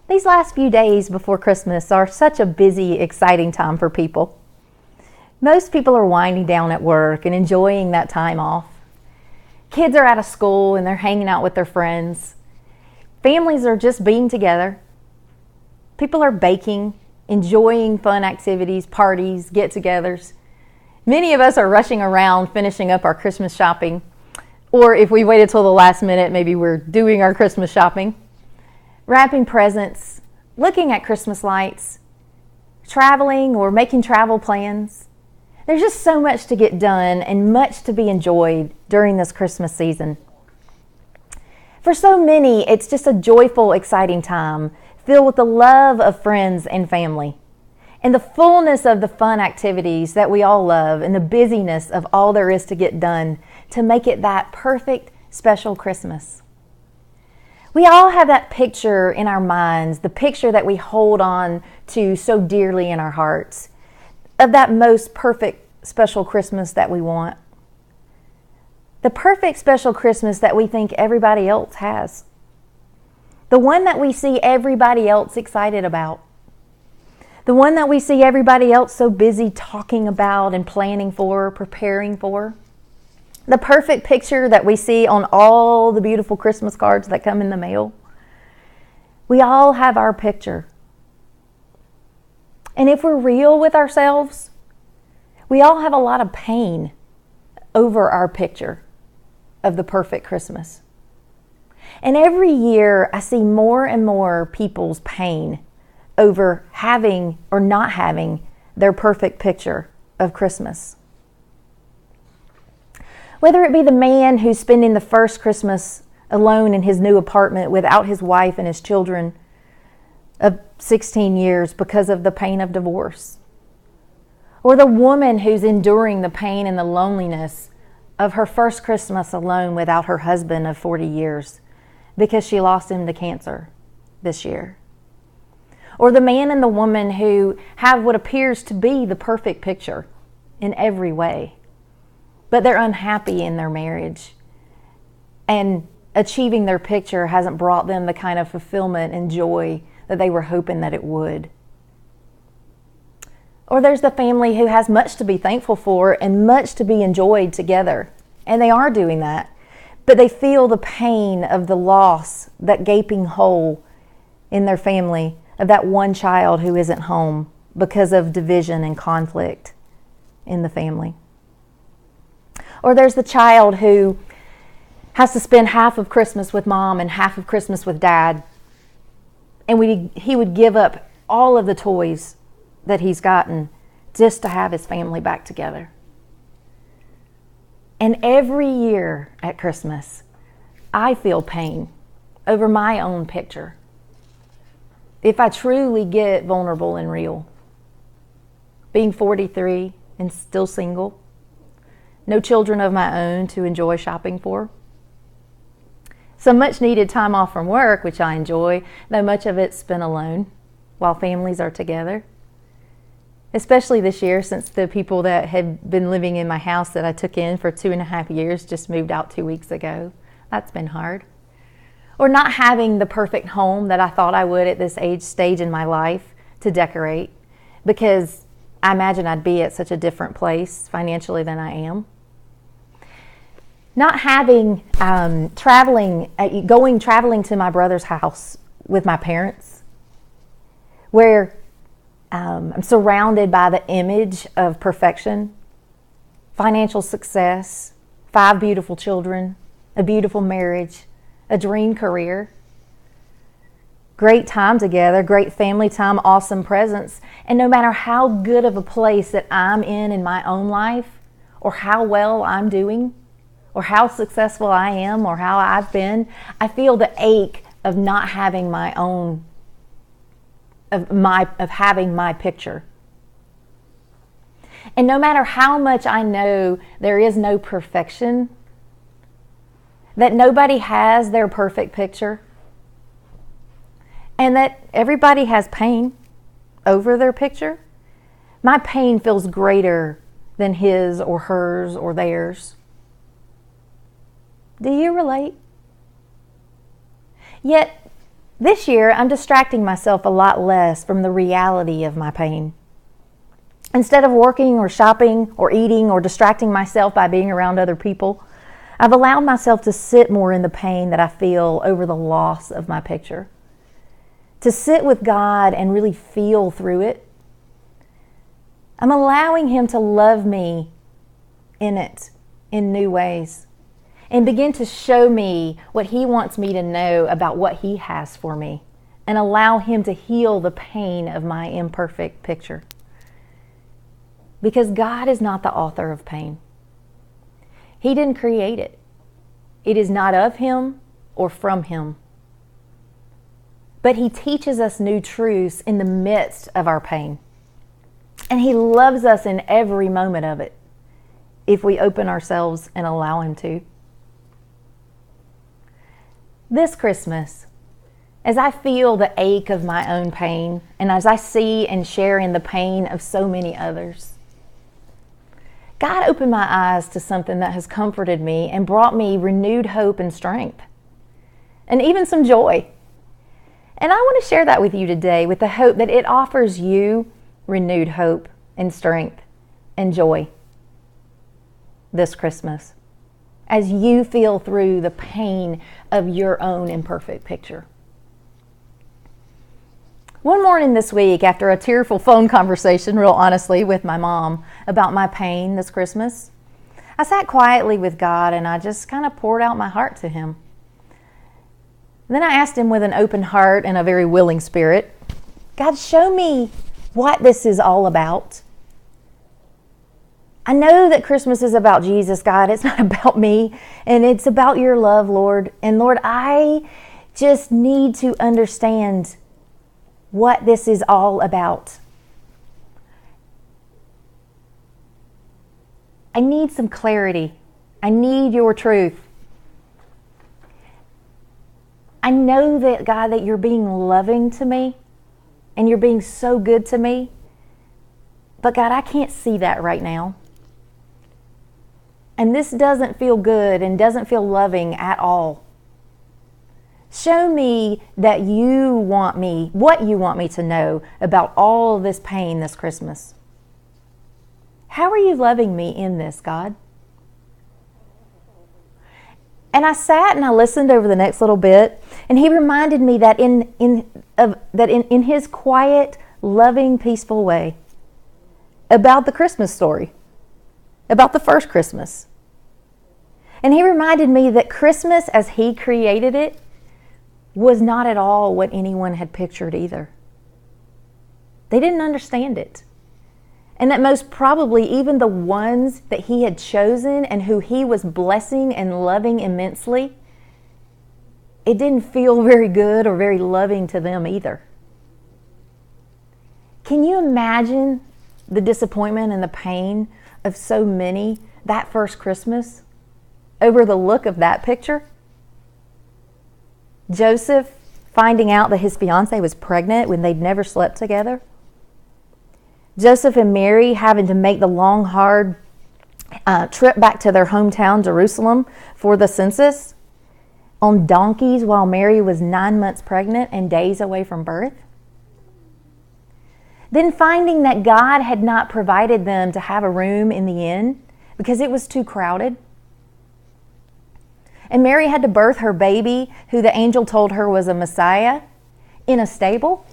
These last few days before Christmas are such a busy, exciting time for people. Most people are winding down at work and enjoying that time off. Kids are out of school and they're hanging out with their friends. Families are just being together. People are baking, enjoying fun activities, parties, get-togethers. Many of us are rushing around finishing up our Christmas shopping. Or if we waited till the last minute, maybe we're doing our Christmas shopping. Wrapping presents, looking at Christmas lights, traveling or making travel plans. There's just so much to get done and much to be enjoyed during this Christmas season. For so many, it's just a joyful, exciting time filled with the love of friends and family and the fullness of the fun activities that we all love and the busyness of all there is to get done to make it that perfect, special Christmas. We all have that picture in our minds, the picture that we hold on to so dearly in our hearts, of that most perfect, special Christmas that we want. The perfect, special Christmas that we think everybody else has. The one that we see everybody else excited about. The one that we see everybody else so busy talking about and planning for, preparing for. The perfect picture that we see on all the beautiful Christmas cards that come in the mail. We all have our picture. And if we're real with ourselves, we all have a lot of pain over our picture of the perfect Christmas. And every year I see more and more people's pain over having or not having their perfect picture of Christmas. Whether it be the man who's spending the first Christmas alone in his new apartment without his wife and his children of 16 years because of the pain of divorce, or the woman who's enduring the pain and the loneliness of her first Christmas alone without her husband of 40 years because she lost him to cancer this year, or the man and the woman who have what appears to be the perfect picture in every way, but they're unhappy in their marriage, and achieving their picture hasn't brought them the kind of fulfillment and joy that they were hoping that it would. Or there's the family who has much to be thankful for and much to be enjoyed together, and they are doing that, but they feel the pain of the loss, that gaping hole in their family of that one child who isn't home because of division and conflict in the family. Or there's the child who has to spend half of Christmas with mom and half of Christmas with dad. And he would give up all of the toys that he's gotten just to have his family back together. And every year at Christmas, I feel pain over my own picture. If I truly get vulnerable and real. Being 43 and still single. No children of my own to enjoy shopping for. Some much needed time off from work, which I enjoy, though much of it's spent alone while families are together. Especially this year, since the people that had been living in my house that I took in for 2.5 years just moved out 2 weeks ago. That's been hard. Or not having the perfect home that I thought I would at this stage in my life to decorate, because I imagine I'd be at such a different place financially than I am. Not having traveling to my brother's house with my parents, where I'm surrounded by the image of perfection, financial success, 5 beautiful children, a beautiful marriage, a dream career, great time together, great family time, awesome presents. And no matter how good of a place that I'm in my own life, or how well I'm doing, or how successful I am, or how I've been, I feel the ache of not having my own, of having my picture. And no matter how much I know there is no perfection, that nobody has their perfect picture, and that everybody has pain over their picture, my pain feels greater than his or hers or theirs. Do you relate? Yet, This year, I'm distracting myself a lot less from the reality of my pain. Instead of working or shopping or eating or distracting myself by being around other people, I've allowed myself to sit more in the pain that I feel over the loss of my picture. To sit with God and really feel through it. I'm allowing Him to love me in it in new ways and begin to show me what He wants me to know about what He has for me, and allow Him to heal the pain of my imperfect picture. Because God is not the author of pain. He didn't create it. It is not of Him or from Him. But He teaches us new truths in the midst of our pain. And He loves us in every moment of it, if we open ourselves and allow Him to. This Christmas, as I feel the ache of my own pain, and as I see and share in the pain of so many others, God opened my eyes to something that has comforted me and brought me renewed hope and strength, and even some joy. And I want to share that with you today, with the hope that it offers you renewed hope and strength and joy this Christmas, as you feel through the pain of your own imperfect picture. One morning this week, after a tearful phone conversation, real honestly, with my mom about my pain this Christmas, I sat quietly with God and I just kind of poured out my heart to Him. Then I asked Him with an open heart and a very willing spirit, God, show me what this is all about. I know that Christmas is about Jesus, God. It's not about me, and it's about your love, Lord. And Lord, I just need to understand what this is all about. I need some clarity. I need your truth. I know that, God, that you're being loving to me and you're being so good to me. But God, I can't see that right now. And this doesn't feel good and doesn't feel loving at all. Show me that you want me, what you want me to know about all of this pain this Christmas. How are you loving me in this, God? And I sat and I listened over the next little bit, and He reminded me that in His quiet, loving, peaceful way, about the Christmas story, about the first Christmas. And He reminded me that Christmas, as He created it, was not at all what anyone had pictured either. They didn't understand it. And that most probably even the ones that He had chosen and who He was blessing and loving immensely, it didn't feel very good or very loving to them either. Can you imagine the disappointment and the pain of so many that first Christmas over the look of that picture? Joseph finding out that his fiancée was pregnant when they'd never slept together. Joseph and Mary having to make the long, hard trip back to their hometown, Jerusalem, for the census on donkeys while Mary was 9 months pregnant and days away from birth. Then finding that God had not provided them to have a room in the inn because it was too crowded. And Mary had to birth her baby, who the angel told her was a Messiah, in a stable.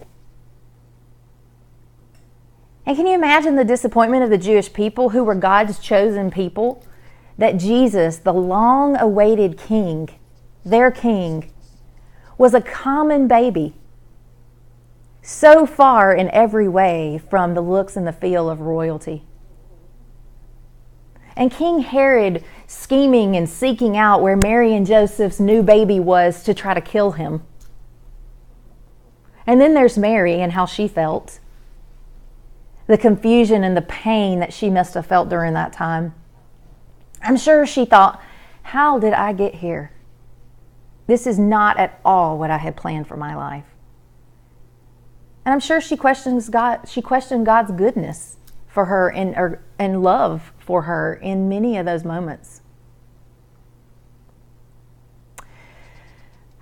And can you imagine the disappointment of the Jewish people, who were God's chosen people, that Jesus, the long-awaited king, their king, was a common baby, so far in every way from the looks and the feel of royalty. And King Herod scheming and seeking out where Mary and Joseph's new baby was to try to kill him. And then there's Mary and how she felt. The confusion and the pain that she must have felt during that time. I'm sure she thought, how did I get here? This is not at all what I had planned for my life. And I'm sure she questioned God's goodness for her and love for her in many of those moments.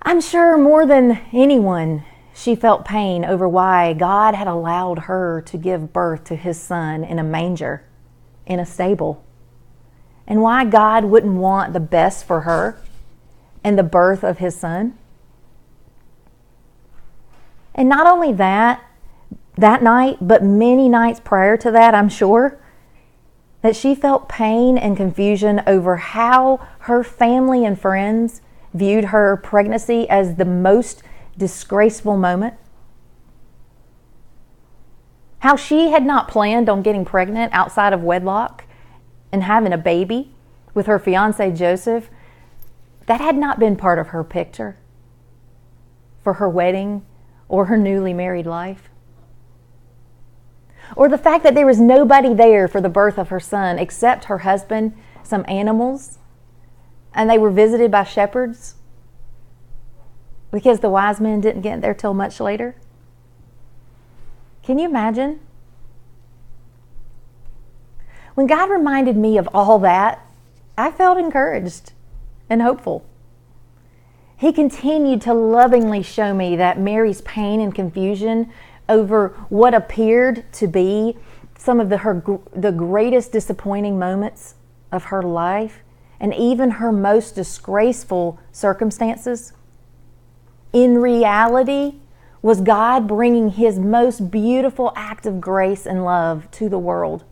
I'm sure more than anyone, she felt pain over why God had allowed her to give birth to his son in a manger, in a stable, and why God wouldn't want the best for her and the birth of his son. And not only that night, but many nights prior to that, I'm sure, that she felt pain and confusion over how her family and friends viewed her pregnancy as the most disgraceful moment. How she had not planned on getting pregnant outside of wedlock and having a baby with her fiance Joseph. That had not been part of her picture for her wedding or her newly married life. Or the fact that there was nobody there for the birth of her son except her husband, some animals, and they were visited by shepherds because the wise men didn't get there till much later. Can you imagine? When God reminded me of all that, I felt encouraged and hopeful. He continued to lovingly show me that Mary's pain and confusion over what appeared to be some of the greatest disappointing moments of her life, and even her most disgraceful circumstances, in reality was God bringing his most beautiful act of grace and love to the world.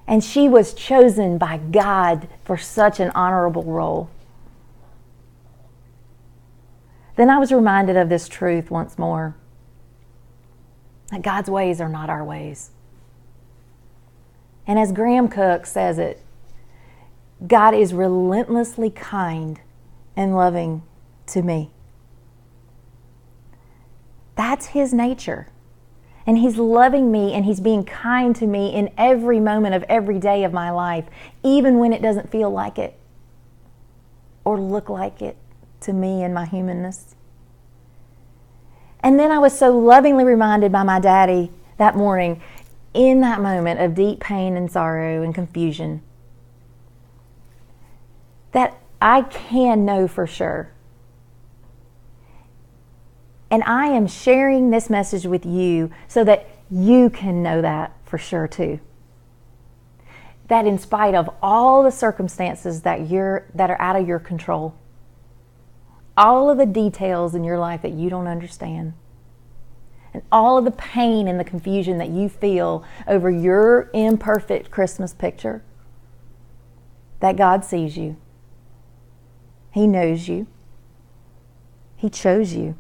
And she was chosen by God for such an honorable role. Then I was reminded of this truth once more, that God's ways are not our ways. And as Graham Cooke says it, God is relentlessly kind and loving to me. That's his nature. And he's loving me and he's being kind to me in every moment of every day of my life, even when it doesn't feel like it or look like it to me and my humanness. And then I was so lovingly reminded by my daddy that morning, in that moment of deep pain and sorrow and confusion, that I can know for sure. And I am sharing this message with you so that you can know that for sure too. That in spite of all the circumstances that are out of your control, all of the details in your life that you don't understand, and all of the pain and the confusion that you feel over your imperfect Christmas picture, that God sees you. He knows you. He chose you.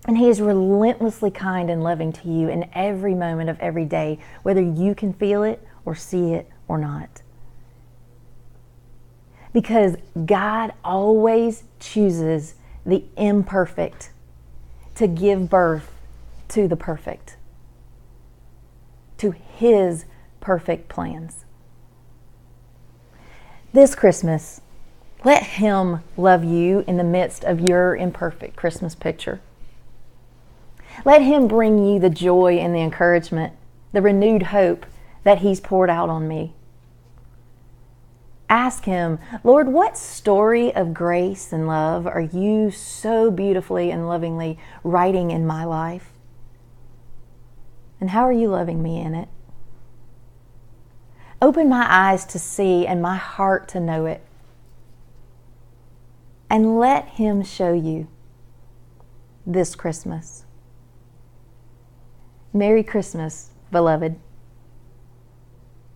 And he is relentlessly kind and loving to you in every moment of every day, whether you can feel it or see it or not. Because God always chooses the imperfect to give birth to the perfect, to his perfect plans. This Christmas, let him love you in the midst of your imperfect Christmas picture. Let him bring you the joy and the encouragement, the renewed hope that he's poured out on me. Ask him, Lord, what story of grace and love are you so beautifully and lovingly writing in my life? And how are you loving me in it? Open my eyes to see and my heart to know it. And let him show you this Christmas. Merry Christmas, beloved.